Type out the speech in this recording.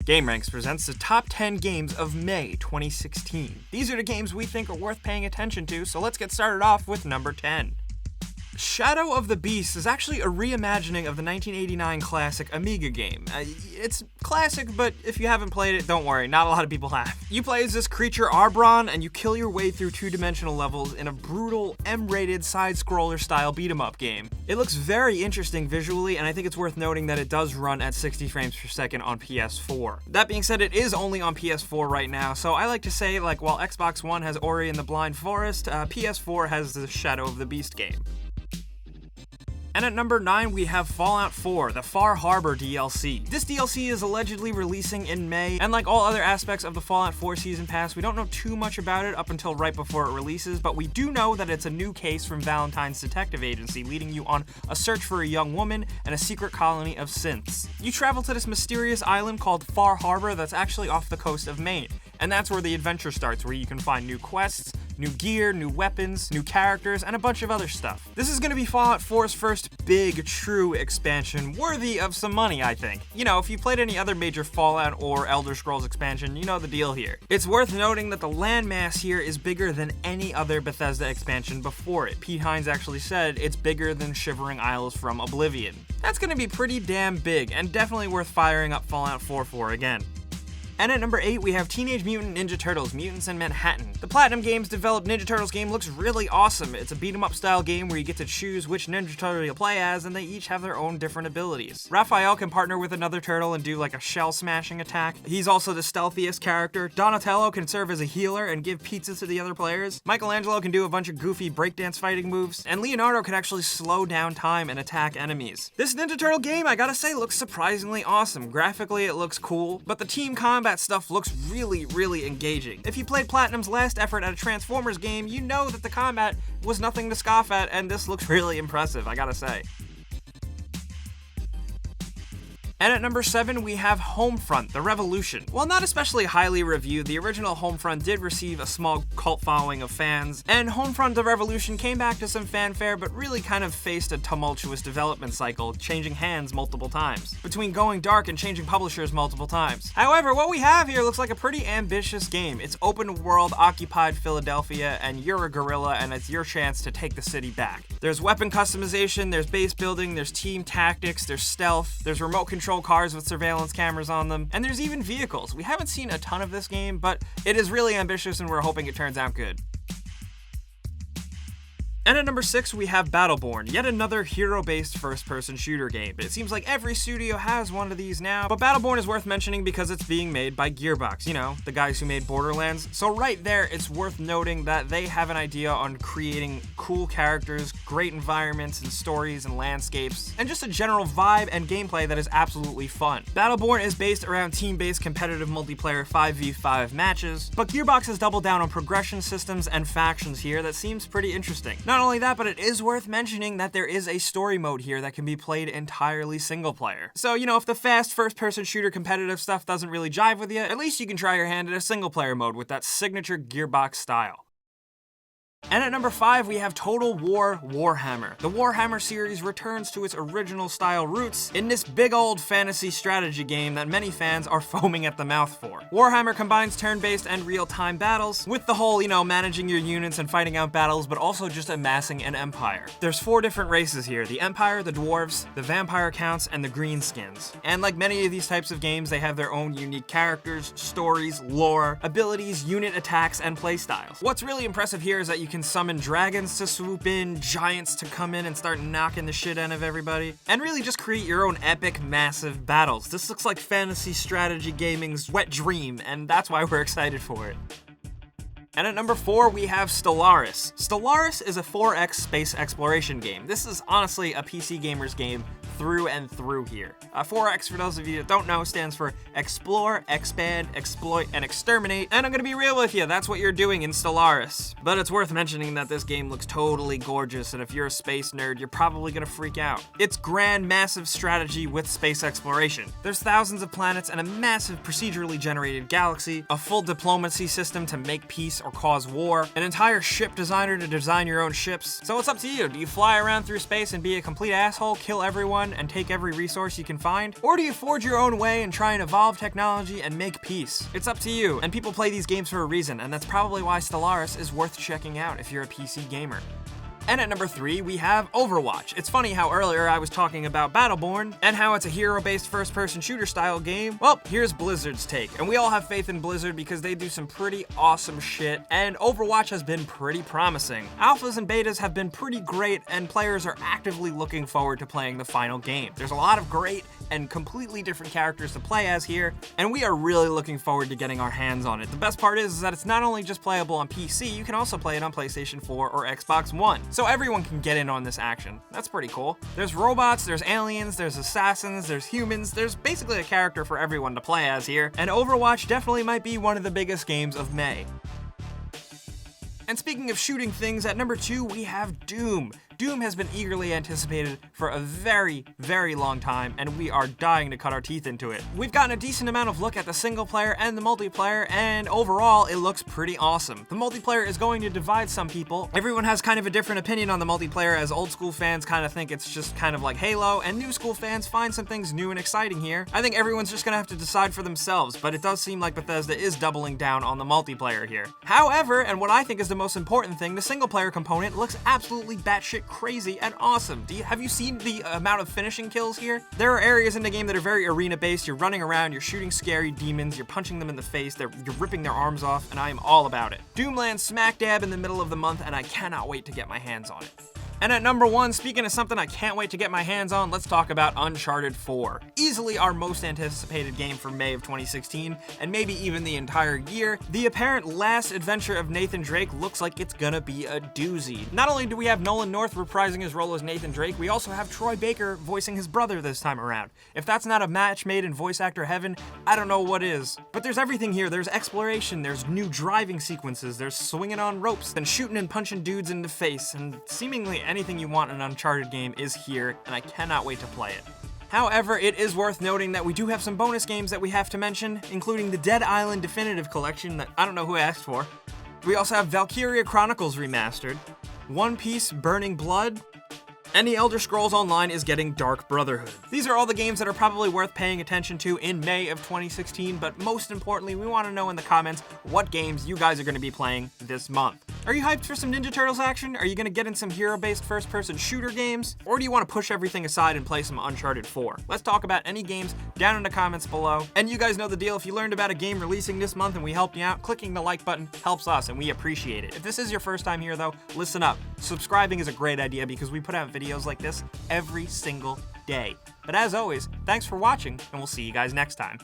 GameRanx presents the top 10 games of May 2016. These are the games we think are worth paying attention to, so let's get started off with number 10. Shadow of the Beast is actually a reimagining of the 1989 classic Amiga game. It's classic, but if you haven't played it, don't worry, not a lot of people have. You play as this creature Arbron, and you kill your way through two-dimensional levels in a brutal, M-rated side-scroller style beat-em-up game. It looks very interesting visually, and I think it's worth noting that it does run at 60 frames per second on PS4. That being said, it is only on PS4 right now, so I like to say, like, while Xbox One has Ori and the Blind Forest, PS4 has the Shadow of the Beast game. And at number 9, we have Fallout 4, the Far Harbor DLC. This DLC is allegedly releasing in May, and like all other aspects of the Fallout 4 Season Pass, we don't know too much about it up until right before it releases, but we do know that it's a new case from Valentine's Detective Agency, leading you on a search for a young woman and a secret colony of synths. You travel to this mysterious island called Far Harbor that's actually off the coast of Maine, and that's where the adventure starts, where you can find new quests, new gear, new weapons, new characters, and a bunch of other stuff. This is going to be Fallout 4's first big, true expansion, worthy of some money, I think. You know, if you played any other major Fallout or Elder Scrolls expansion, you know the deal here. It's worth noting that the landmass here is bigger than any other Bethesda expansion before it. Pete Hines actually said it's bigger than Shivering Isles from Oblivion. That's going to be pretty damn big, and definitely worth firing up Fallout 4 for again. And at number 8, we have Teenage Mutant Ninja Turtles: Mutants in Manhattan. The Platinum Games developed Ninja Turtles game looks really awesome. It's a beat-em-up style game where you get to choose which Ninja Turtle you'll play as, and they each have their own different abilities. Raphael can partner with another turtle and do like a shell-smashing attack. He's also the stealthiest character. Donatello can serve as a healer and give pizza to the other players. Michelangelo can do a bunch of goofy breakdance fighting moves, and Leonardo can actually slow down time and attack enemies. This Ninja Turtle game, I gotta say, looks surprisingly awesome. Graphically, it looks cool, but the team combat stuff looks really engaging. If you played Platinum's last effort at a Transformers game, you know that the combat was nothing to scoff at, and this looks really impressive, I gotta say. And at number 7, we have Homefront The Revolution. While not especially highly reviewed, the original Homefront did receive a small cult following of fans, and Homefront The Revolution came back to some fanfare, but really kind of faced a tumultuous development cycle, changing hands multiple times, between going dark and changing publishers multiple times. However, what we have here looks like a pretty ambitious game. It's open world, occupied Philadelphia, and you're a guerrilla, and it's your chance to take the city back. There's weapon customization, there's base building, there's team tactics, there's stealth, there's remote control cars with surveillance cameras on them, and there's even vehicles. We haven't seen a ton of this game, but it is really ambitious and we're hoping it turns out good. And at number 6, we have Battleborn, yet another hero-based first-person shooter game. It seems like every studio has one of these now, but Battleborn is worth mentioning because it's being made by Gearbox, you know, the guys who made Borderlands. So right there, it's worth noting that they have an idea on creating cool characters, great environments and stories and landscapes, and just a general vibe and gameplay that is absolutely fun. Battleborn is based around team-based competitive multiplayer 5v5 matches, but Gearbox has doubled down on progression systems and factions here that seems pretty interesting. Not only that, but it is worth mentioning that there is a story mode here that can be played entirely single player. So, you know, if the fast first-person shooter competitive stuff doesn't really jive with you, at least you can try your hand at a single player mode with that signature Gearbox style. And at number 5, we have Total War Warhammer. The Warhammer series returns to its original style roots in this big old fantasy strategy game that many fans are foaming at the mouth for. Warhammer combines turn-based and real-time battles with the whole, you know, managing your units and fighting out battles, but also just amassing an empire. There's 4 different races here: the Empire, the Dwarves, the Vampire Counts, and the Greenskins. And like many of these types of games, they have their own unique characters, stories, lore, abilities, unit attacks, and playstyles. What's really impressive here is that you can summon dragons to swoop in, giants to come in and start knocking the shit out of everybody, and really just create your own epic, massive battles. This looks like fantasy strategy gaming's wet dream, and that's why we're excited for it. And at number 4, we have Stellaris. Stellaris is a 4X space exploration game. This is honestly a PC gamer's game through and through here. 4X, for those of you that don't know, stands for Explore, Expand, Exploit, and Exterminate, and I'm gonna be real with you, that's what you're doing in Stellaris. But it's worth mentioning that this game looks totally gorgeous, and if you're a space nerd, you're probably gonna freak out. It's grand, massive strategy with space exploration. There's thousands of planets and a massive procedurally generated galaxy, a full diplomacy system to make peace or cause war, an entire ship designer to design your own ships. So it's up to you. Do you fly around through space and be a complete asshole, kill everyone, run and take every resource you can find? Or do you forge your own way and try and evolve technology and make peace? It's up to you, and people play these games for a reason, and that's probably why Stellaris is worth checking out if you're a PC gamer. And at number 3, we have Overwatch. It's funny how earlier I was talking about Battleborn and how it's a hero-based first-person shooter style game. Well, here's Blizzard's take. And we all have faith in Blizzard because they do some pretty awesome shit, and Overwatch has been pretty promising. Alphas and betas have been pretty great, and players are actively looking forward to playing the final game. There's a lot of great and completely different characters to play as here, and we are really looking forward to getting our hands on it. The best part is that it's not only just playable on PC, you can also play it on PlayStation 4 or Xbox One. So everyone can get in on this action. That's pretty cool. There's robots, there's aliens, there's assassins, there's humans, there's basically a character for everyone to play as here, and Overwatch definitely might be one of the biggest games of May. And speaking of shooting things, at number 2 we have Doom. Doom has been eagerly anticipated for a very, very long time, and we are dying to cut our teeth into it. We've gotten a decent amount of look at the single player and the multiplayer, and overall, it looks pretty awesome. The multiplayer is going to divide some people. Everyone has kind of a different opinion on the multiplayer, as old school fans kind of think it's just kind of like Halo, and new school fans find some things new and exciting here. I think everyone's just gonna have to decide for themselves, but it does seem like Bethesda is doubling down on the multiplayer here. However, and what I think is the most important thing, the single player component looks absolutely batshit crazy and awesome. Have you seen the amount of finishing kills here? There are areas in the game that are very arena-based. You're running around, you're shooting scary demons, you're punching them in the face, you're ripping their arms off, and I am all about it. Doom lands smack dab in the middle of the month, and I cannot wait to get my hands on it. And at number 1, speaking of something I can't wait to get my hands on, let's talk about Uncharted 4. Easily our most anticipated game for May of 2016, and maybe even the entire year. The apparent last adventure of Nathan Drake looks like it's gonna be a doozy. Not only do we have Nolan North reprising his role as Nathan Drake, we also have Troy Baker voicing his brother this time around. If that's not a match made in voice actor heaven, I don't know what is. But there's everything here. There's exploration, there's new driving sequences, there's swinging on ropes, and shooting and punching dudes in the face, and seemingly anything you want in an Uncharted game is here, and I cannot wait to play it. However, it is worth noting that we do have some bonus games that we have to mention, including the Dead Island Definitive Collection that I don't know who asked for. We also have Valkyria Chronicles Remastered, One Piece Burning Blood, and the Elder Scrolls Online is getting Dark Brotherhood. These are all the games that are probably worth paying attention to in May of 2016, but most importantly, we want to know in the comments what games you guys are going to be playing this month. Are you hyped for some Ninja Turtles action? Are you going to get in some hero-based first-person shooter games? Or do you want to push everything aside and play some Uncharted 4? Let's talk about any games down in the comments below. And you guys know the deal. If you learned about a game releasing this month and we helped you out, clicking the like button helps us and we appreciate it. If this is your first time here though, listen up. Subscribing is a great idea because we put out videos like this every single day. But as always, thanks for watching and we'll see you guys next time.